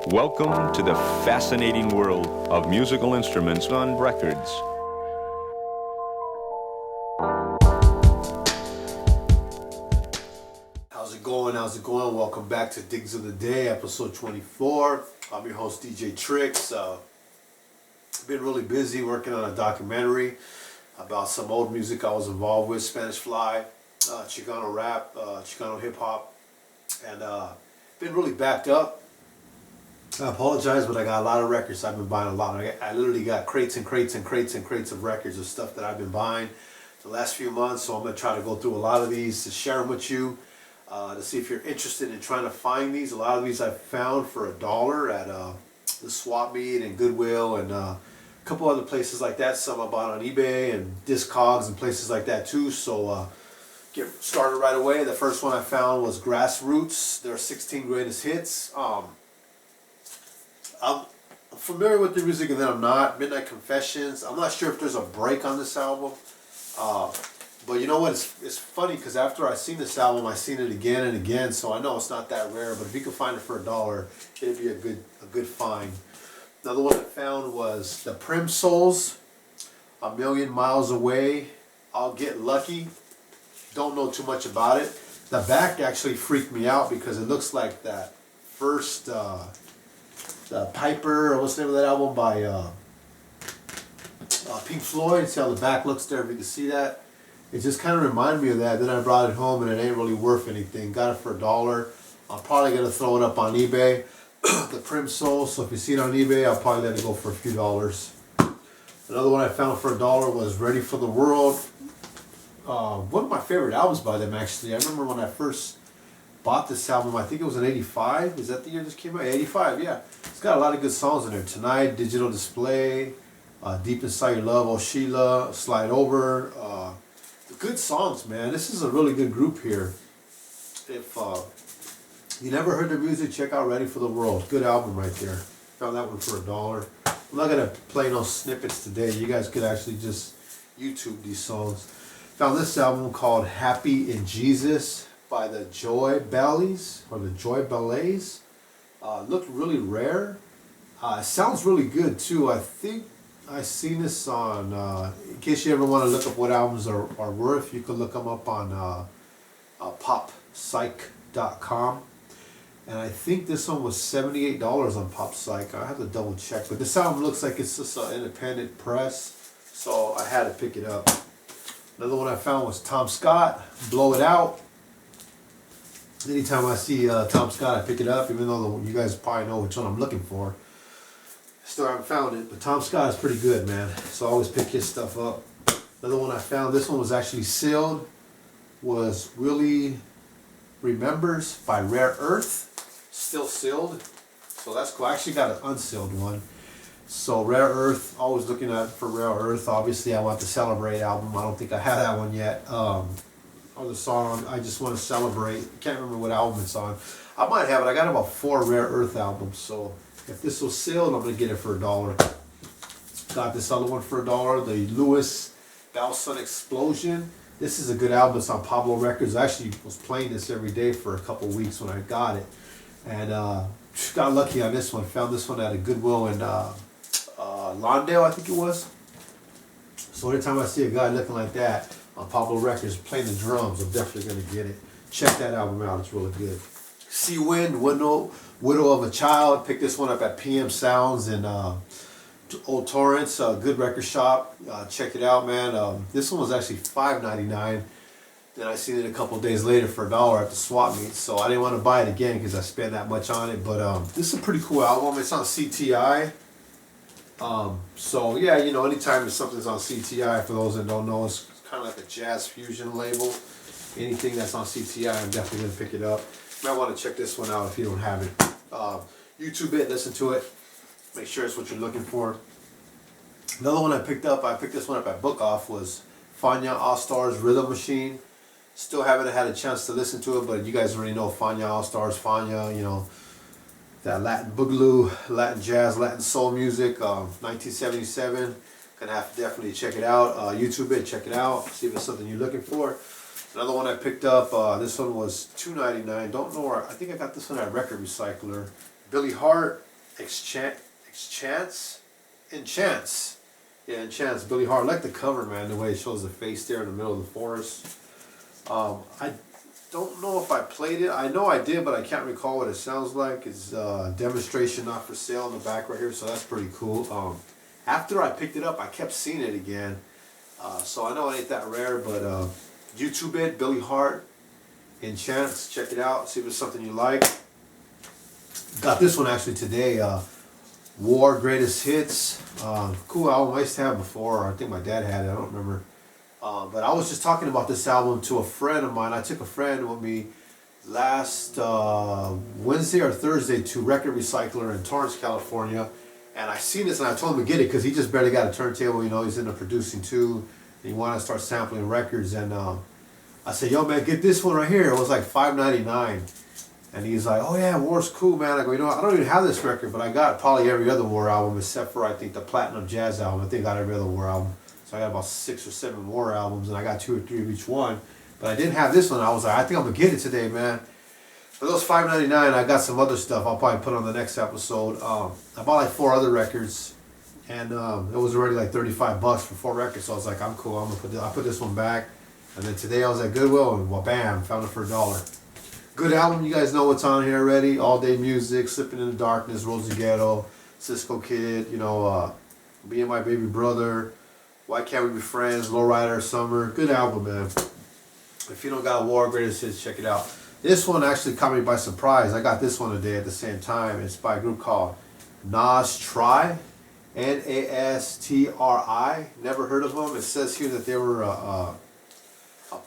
Welcome to the fascinating world of musical instruments on records. How's it going? Welcome back to Digs of the Day, episode 24. I'm your host, DJ Tricks. Been really busy working on a documentary about some old music I was involved with, Spanish Fly, Chicano rap, Chicano hip hop, and been really backed up. I apologize, but I got a lot of records. I've been buying a lot. I literally got crates and crates and crates and crates of records of stuff that I've been buying the last few months. So I'm going to try to go through a lot of these to share them with you, to see if you're interested in trying to find these. A lot of these I found for $1 at the Swap Meet and Goodwill and a couple other places like that. Some I bought on eBay and Discogs and places like that too. So get started right away. The first one I found was Grassroots, their 16 greatest hits. I'm familiar with the music and then I'm not. Midnight Confessions. I'm not sure if there's a break on this album. But you know what? It's funny because after I seen this album, I seen it again and again. So I know it's not that rare. But if you can find it for $1, it'd be a good find. Another one I found was the Prim Souls, A Million Miles Away, I'll Get Lucky. Don't know too much about it. The back actually freaked me out because it looks like that first... the Piper, or what's the name of that album by Pink Floyd. See how the back looks there, if you can see that. It just kind of reminded me of that. Then I brought it home and it ain't really worth anything. Got it for $1. I'm probably going to throw it up on eBay. The Prim Soul, so if you see it on eBay, I'll probably let it go for a few dollars. Another one I found for $1 was Ready for the World. One of my favorite albums by them, actually. I remember when I first bought this album, I think it was in 85. Is that the year this came out? 85, yeah. It's got a lot of good songs in there. Tonight, Digital Display, Deep Inside Your Love, Oh Sheila, Slide Over. Good songs, man. This is a really good group here. If you never heard their music, check out Ready for the World. Good album right there. Found that one for $1. I'm not going to play no snippets today. You guys could actually just YouTube these songs. Found this album called Happy in Jesus by the Joy Bellies, or the Joy Ballets. Looked really rare. Sounds really good too. I think I seen this on, in case you ever want to look up what albums are worth, you can look them up on poppsych.com. And I think this one was $78 on PopPsych. I have to double check, but this album looks like it's just an independent press, so I had to pick it up. Another one I found was Tom Scott, Blow It Out. Anytime I see Tom Scott, I pick it up, even though you guys probably know which one I'm looking for. Still haven't found it, but Tom Scott is pretty good, man. So I always pick his stuff up. Another one I found, this one was actually sealed, was Willie Remembers by Rare Earth. Still sealed. So that's cool. I actually got an unsealed one. So Rare Earth, always looking at for Rare Earth. Obviously, I want the Celebrate album. I don't think I had that one yet. Or the song I Just Want to Celebrate. Can't remember what album it's on. I might have it. I got about 4 Rare Earth albums. So if this was sealed, I'm going to get it for $1. Got this other one for $1. The Louis Balson Explosion. This is a good album. It's on Pablo Records. I actually was playing this every day for a couple weeks when I got it. And got lucky on this one. Found this one at a Goodwill in Lawndale, I think it was. So anytime I see a guy looking like that on Pablo Records playing the drums, I'm definitely going to get it. Check that album out. It's really good. Sea Wind, Widow of a Child. Picked this one up at PM Sounds in Old Torrance. Good record shop. Check it out, man. This one was actually $5.99. Then I seen it a couple days later for $1 at the Swap Meet. So I didn't want to buy it again because I spent that much on it. But this is a pretty cool album. It's on CTI. So yeah, you know, anytime something's on CTI, for those that don't know, it's kind of like a jazz fusion label. Anything that's on CTI, I'm definitely going to pick it up. You might want to check this one out if you don't have it. YouTube it, listen to it. Make sure it's what you're looking for. Another one I picked this one up at Book Off, was Fania All Stars Rhythm Machine. Still haven't had a chance to listen to it, but you guys already know Fania All Stars, Fania, you know, that Latin boogaloo, Latin jazz, Latin soul music, 1977. Gonna have to definitely check it out. YouTube it, check it out, see if it's something you're looking for. Another one I picked up, this one was $2.99. Don't know where, I think I got this one at Record Recycler. Billy Hart, Enchants. Yeah, Enchants. Billy Hart. I like the cover, man. The way it shows the face there in the middle of the forest. I don't know if I played it. I know I did, but I can't recall what it sounds like. It's demonstration, not for sale, in the back right here. So that's pretty cool. After I picked it up, I kept seeing it again. So I know it ain't that rare, but YouTube it, Billy Hart, Enchants. Check it out. See if it's something you like. Got this one actually today. War Greatest Hits. Cool album. I used to have before. I think my dad had it. I don't remember. But I was just talking about this album to a friend of mine. I took a friend with me last Wednesday or Thursday to Record Recycler in Torrance, California. And I seen this and I told him to get it because he just barely got a turntable. You know, he's into producing too. And he wanted to start sampling records. And I said, yo, man, get this one right here. It was like $5.99. And he's like, oh yeah, War's cool, man. I go, you know, I don't even have this record, but I got probably every other War album except for, I think, the Platinum Jazz album. I think I got every other War album. So I got about 6 or 7 War albums, and I got 2 or 3 of each one. But I didn't have this one. I was like, I think I'm going to get it today, man. For those $5.99, I got some other stuff I'll probably put on the next episode. I bought like 4 other records, and it was already like $35 for 4 records. So I was like, I'm cool. I put this one back. And then today I was at Goodwill, and well, bam, found it for $1. Good album, you guys know what's on here already. All Day Music, Slipping in the Darkness, Rosie Ghetto, Cisco Kid, you know, Me and My Baby Brother, Why Can't We Be Friends, Lowrider, Summer. Good album, man. If you don't got War Greatest Hits, check it out. This one actually caught me by surprise. I got this one today at the same time. It's by a group called Nas Try, Nastri. Never heard of them. It says here that they were a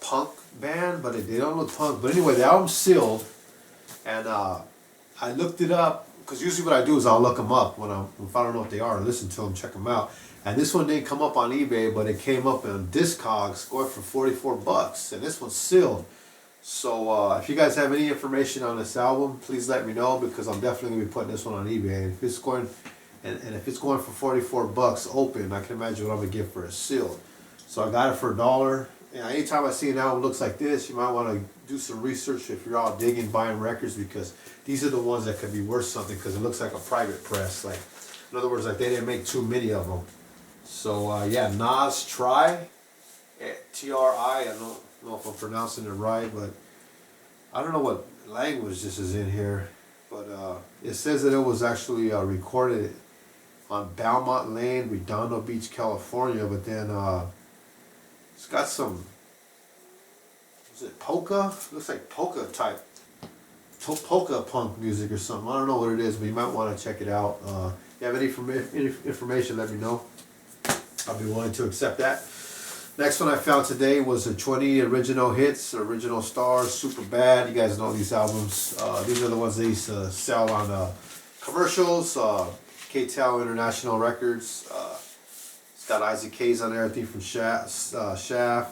punk band, but they don't look punk. But anyway, the album's sealed, and I looked it up because usually what I do is I'll look them up if I don't know what they are, listen to them, check them out. And this one didn't come up on eBay, but it came up on Discogs, going for $44, and this one's sealed. So if you guys have any information on this album, please let me know because I'm definitely gonna be putting this one on eBay. If it's going, and if it's going for $44 open, I can imagine what I'm gonna get for it sealed. So I got it for $1. Yeah, anytime I see an album looks like this, you might want to do some research if you're out digging, buying records, because these are the ones that could be worth something because it looks like a private press. Like, in other words, like they didn't make too many of them. So yeah, Nas Try, T-R-I. I don't know if I'm pronouncing it right, but I don't know what language this is in here. But it says that it was actually recorded on Belmont Lane, Redondo Beach, California. But then it's got some, is it polka? Looks like polka type, polka punk music or something. I don't know what it is, but you might want to check it out. If you have any information, let me know. I'll be willing to accept that. Next one I found today was the 20 original hits, original stars, Super Bad. You guys know these albums. These are the ones they used to sell on commercials. K-Tel International Records. It's got Isaac Hayes on there, I think from Shaft,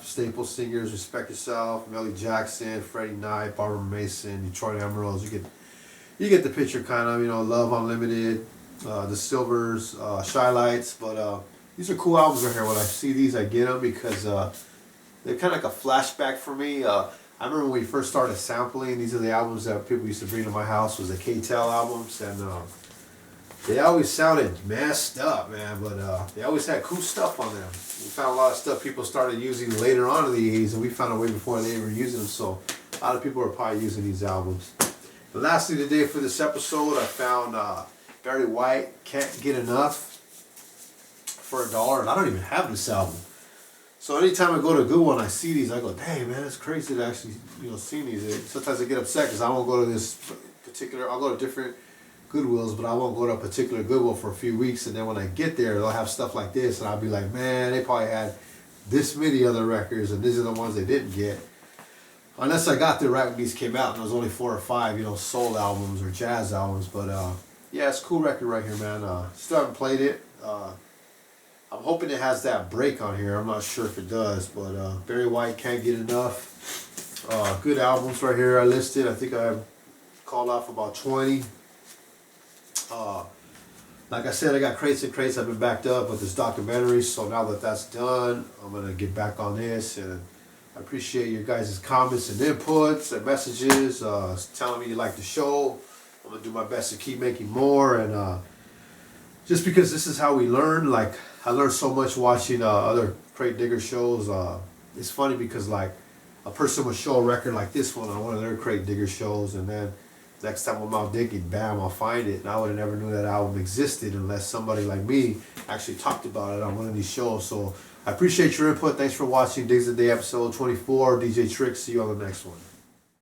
Staple Singers, Respect Yourself, Melly Jackson, Freddie Knight, Barbara Mason, Detroit Emeralds. You get the picture, kind of. You know, Love Unlimited, The Silvers, Shy Lights. But these are cool albums right here. When I see these, I get them because they're kind of like a flashback for me. I remember when we first started sampling. These are the albums that people used to bring to my house. Was the K-Tel albums, and they always sounded messed up, man, but they always had cool stuff on them. We found a lot of stuff people started using later on in the 80s, and we found a way before they were using them, so a lot of people are probably using these albums. And lastly today for this episode, I found Barry White, Can't Get Enough, for $1, and I don't even have this album. So anytime I go to Goodwill and I see these, I go, dang, man, it's crazy to actually, see these. Sometimes I get upset because I won't go to this particular, I'll go to different Goodwills, but I won't go to a particular Goodwill for a few weeks, and then when I get there, they'll have stuff like this, and I'll be like, man, they probably had this many other records, and these are the ones they didn't get. Unless I got there right when these came out, and there was only 4 or 5, soul albums or jazz albums, but yeah, it's a cool record right here, man. Still haven't played it. I'm hoping it has that break on here. I'm not sure if it does, but Barry White, Can't Get Enough. Good albums right here I listed. I think I called off about 20. Like I said, I got crates and crates. I've been backed up with this documentary, so now that that's done, I'm going to get back on this, and I appreciate your guys' comments and inputs and messages, telling me you like the show, I'm gonna do my best to keep making more, and just because this is how we learn. Like, I learned so much watching other crate digger shows. It's funny because like a person would show a record like this one on one of their crate digger shows, and then next time I'm out digging, bam, I'll find it. And I would have never knew that album existed unless somebody like me actually talked about it on one of these shows. So I appreciate your input. Thanks for watching Digs of the Day episode 24. DJ Trick. See you on the next one.